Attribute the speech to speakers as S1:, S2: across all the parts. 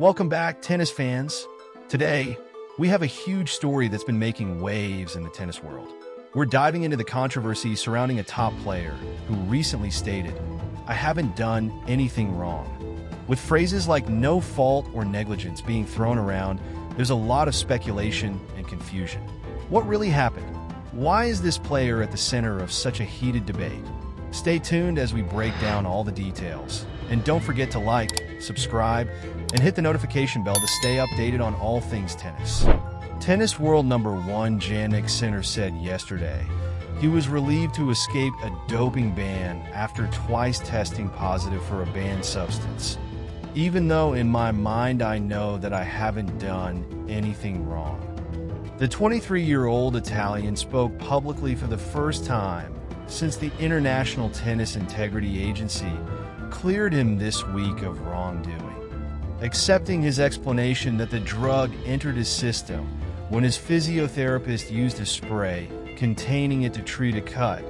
S1: Welcome back, tennis fans. Today, we have a huge story that's been making waves in the tennis world. We're diving into the controversy surrounding a top player who recently stated, "I haven't done anything wrong." With phrases like no fault or negligence being thrown around, there's a lot of speculation and confusion. What really happened? Why is this player at the center of such a heated debate? Stay tuned as we break down all the details. And don't forget to like, subscribe, and hit the notification bell to stay updated on all things tennis. Tennis world number one Jannik Sinner said yesterday he was relieved to escape a doping ban after twice testing positive for a banned substance. "Even though in my mind I know that I haven't done anything wrong." The 23-year-old Italian spoke publicly for the first time since the International Tennis Integrity Agency cleared him this week of wrongdoing, accepting his explanation that the drug entered his system when his physiotherapist used a spray containing it to treat a cut,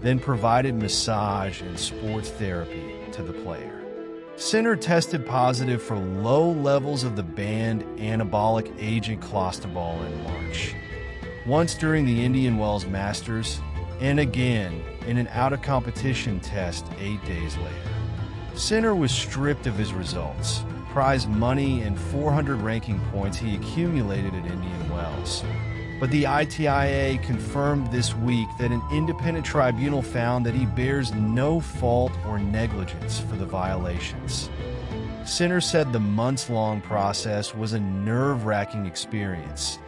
S1: then provided massage and sports therapy to the player. Sinner tested positive for low levels of the banned anabolic agent clostebol in March, once during the Indian Wells Masters, and again in an out-of-competition test 8 days later. Sinner was stripped of his results, prize money, and 400 ranking points he accumulated at Indian Wells. But the ITIA confirmed this week that an independent tribunal found that he bears no fault or negligence for the violations. Sinner said the months-long process was a nerve-wracking experience,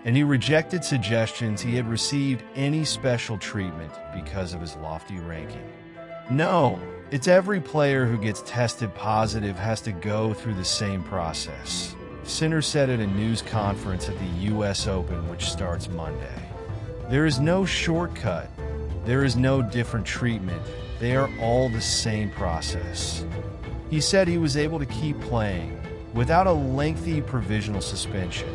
S1: and he rejected suggestions he had received any special treatment because of his lofty ranking. "No, it's every player who gets tested positive has to go through the same process," Sinner said at a news conference at the US Open, which starts Monday. "There is no shortcut. There is no different treatment. They are all the same process." He said he was able to keep playing without a lengthy provisional suspension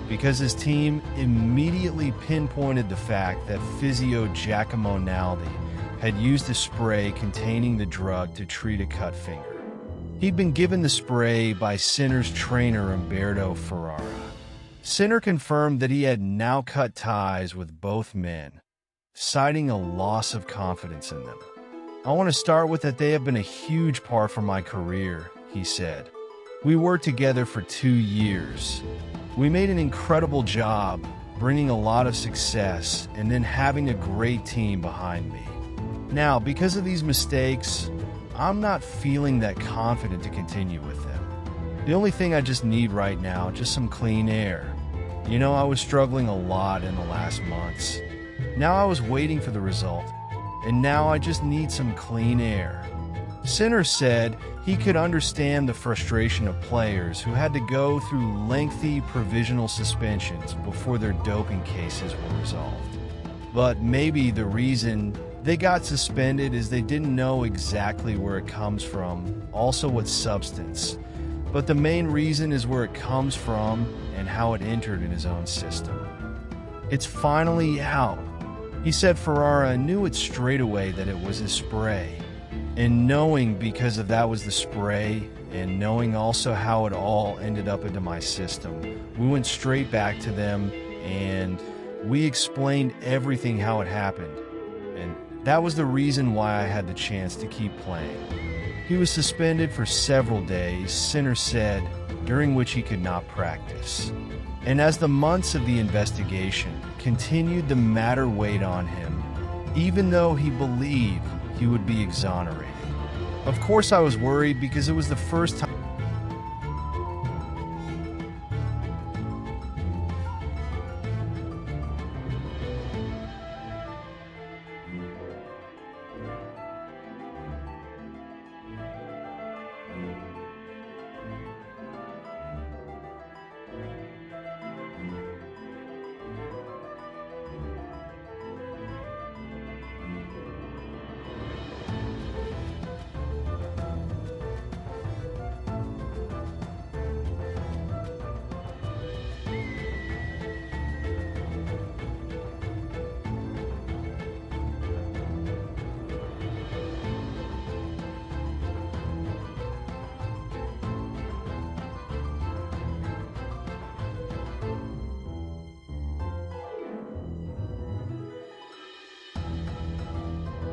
S1: because his team immediately pinpointed the fact that physio Giacomo Naldi had used a spray containing the drug to treat a cut finger. He'd been given the spray by Sinner's trainer Umberto Ferrara. Sinner confirmed that he had now cut ties with both men, citing a loss of confidence in them. "I want to start with that they have been a huge part for my career," he said. "We worked together for 2 years. We made an incredible job, bringing a lot of success and then having a great team behind me. Now, because of these mistakes, I'm not feeling that confident to continue with them. The only thing I just need right now, just some clean air. I was struggling a lot in the last months. Now I was waiting for the result, and now I just need some clean air." Sinner said he could understand the frustration of players who had to go through lengthy provisional suspensions before their doping cases were resolved. But maybe the reason they got suspended is they didn't know exactly where it comes from, also what substance. But the main reason is where it comes from and how it entered in his own system. "It's finally out." He said Ferrara knew it straight away that it was his spray. And knowing because of that was the spray, and knowing also how it all ended up into my system, we went straight back to them and we explained everything how it happened. And that was the reason why I had the chance to keep playing. He was suspended for several days, Sinner said, during which he could not practice. And as the months of the investigation continued, the matter weighed on him, even though he believed he would be exonerated. "Of course I was worried because it was the first time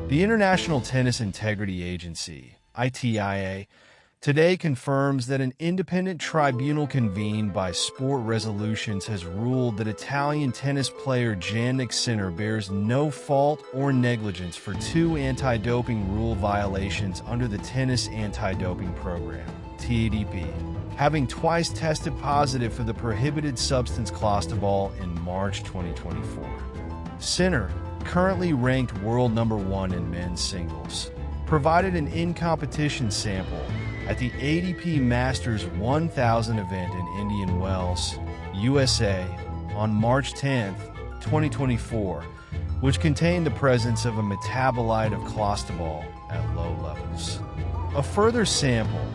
S1: The International Tennis Integrity Agency, ITIA, today confirms that an independent tribunal convened by Sport Resolutions has ruled that Italian tennis player Jannik Sinner bears no fault or negligence for 2 anti-doping rule violations under the Tennis Anti-Doping Program, TADP, having twice tested positive for the prohibited substance clostebol in March 2024. Sinner, currently ranked world #1 in men's singles, provided an in-competition sample at the ADP Masters 1000 event in Indian Wells, USA, on March 10, 2024, which contained the presence of a metabolite of clostebol at low levels. A further sample,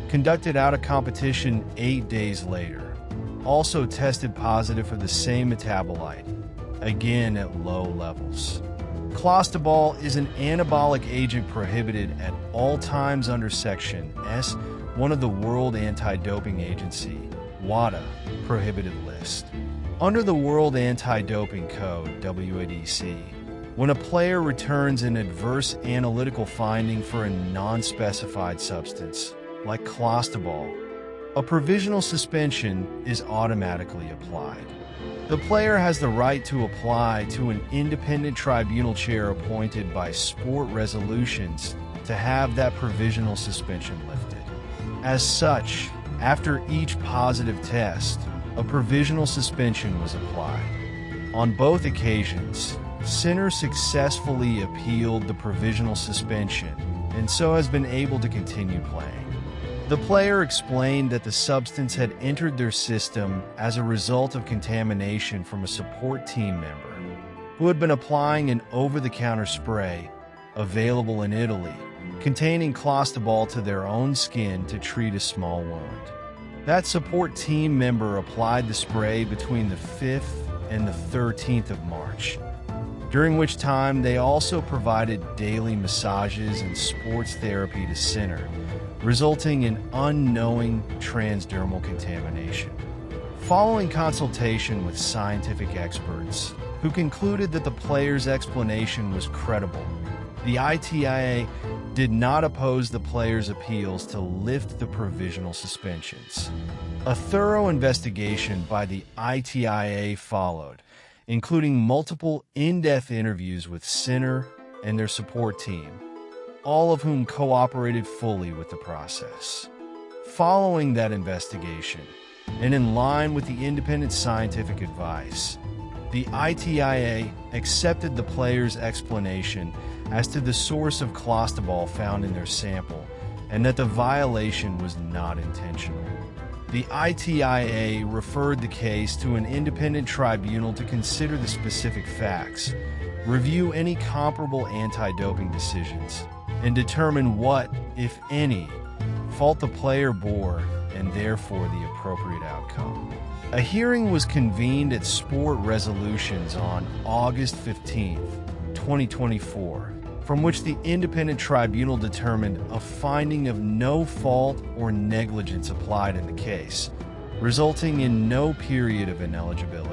S1: conducted out of competition 8 days later, also tested positive for the same metabolite, again at low levels. Clostebol is an anabolic agent prohibited at all times under Section S1 of the World Anti-Doping Agency, WADA, prohibited list. Under the World Anti-Doping Code, WADC, when a player returns an adverse analytical finding for a non-specified substance, like clostebol, a provisional suspension is automatically applied. The player has the right to apply to an independent tribunal chair appointed by Sport Resolutions to have that provisional suspension lifted. As such, after each positive test, a provisional suspension was applied. On both occasions, Sinner successfully appealed the provisional suspension and so has been able to continue playing. The player explained that the substance had entered their system as a result of contamination from a support team member who had been applying an over-the-counter spray available in Italy containing clostebol to their own skin to treat a small wound. That support team member applied the spray between the 5th and the 13th of March, during which time they also provided daily massages and sports therapy to Sinner, resulting in unknowing transdermal contamination. Following consultation with scientific experts, who concluded that the player's explanation was credible, the ITIA did not oppose the player's appeals to lift the provisional suspensions. A thorough investigation by the ITIA followed, including multiple in-depth interviews with Sinner and their support team, all of whom cooperated fully with the process. Following that investigation, and in line with the independent scientific advice, the ITIA accepted the player's explanation as to the source of clostebol found in their sample and that the violation was not intentional. The ITIA referred the case to an independent tribunal to consider the specific facts, review any comparable anti-doping decisions, and determine what, if any, fault the player bore and therefore the appropriate outcome. A hearing was convened at Sport Resolutions on August 15, 2024, from which the independent tribunal determined a finding of no fault or negligence applied in the case, resulting in no period of ineligibility.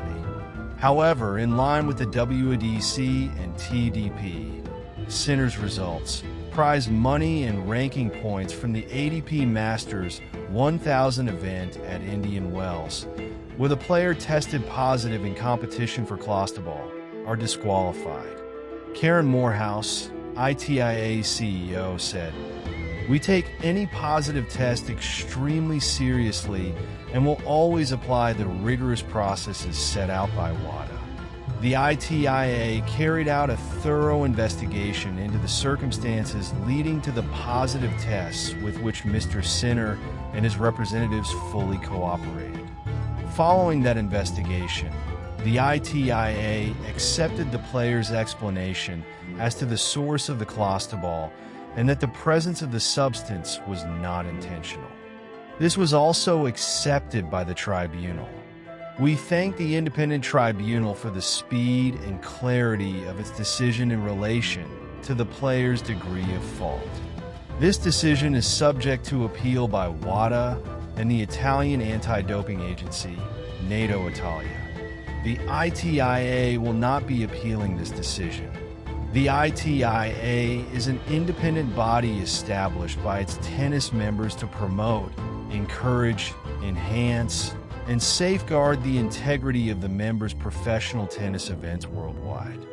S1: However, in line with the WADC and TDP, Sinner's results, prize money and ranking points from the ADP Masters 1000 event at Indian Wells, where the player tested positive in competition for clostebol, are disqualified. Karen Morehouse, ITIA CEO, said, "We take any positive test extremely seriously and will always apply the rigorous processes set out by WADA." The ITIA carried out a thorough investigation into the circumstances leading to the positive tests with which Mr. Sinner and his representatives fully cooperated. Following that investigation, the ITIA accepted the player's explanation as to the source of the clostebol and that the presence of the substance was not intentional. This was also accepted by the tribunal. We thank the independent tribunal for the speed and clarity of its decision in relation to the player's degree of fault. This decision is subject to appeal by WADA and the Italian anti-doping agency, NATO Italia. The ITIA will not be appealing this decision. The ITIA is an independent body established by its tennis members to promote, encourage, enhance, and safeguard the integrity of the members' professional tennis events worldwide.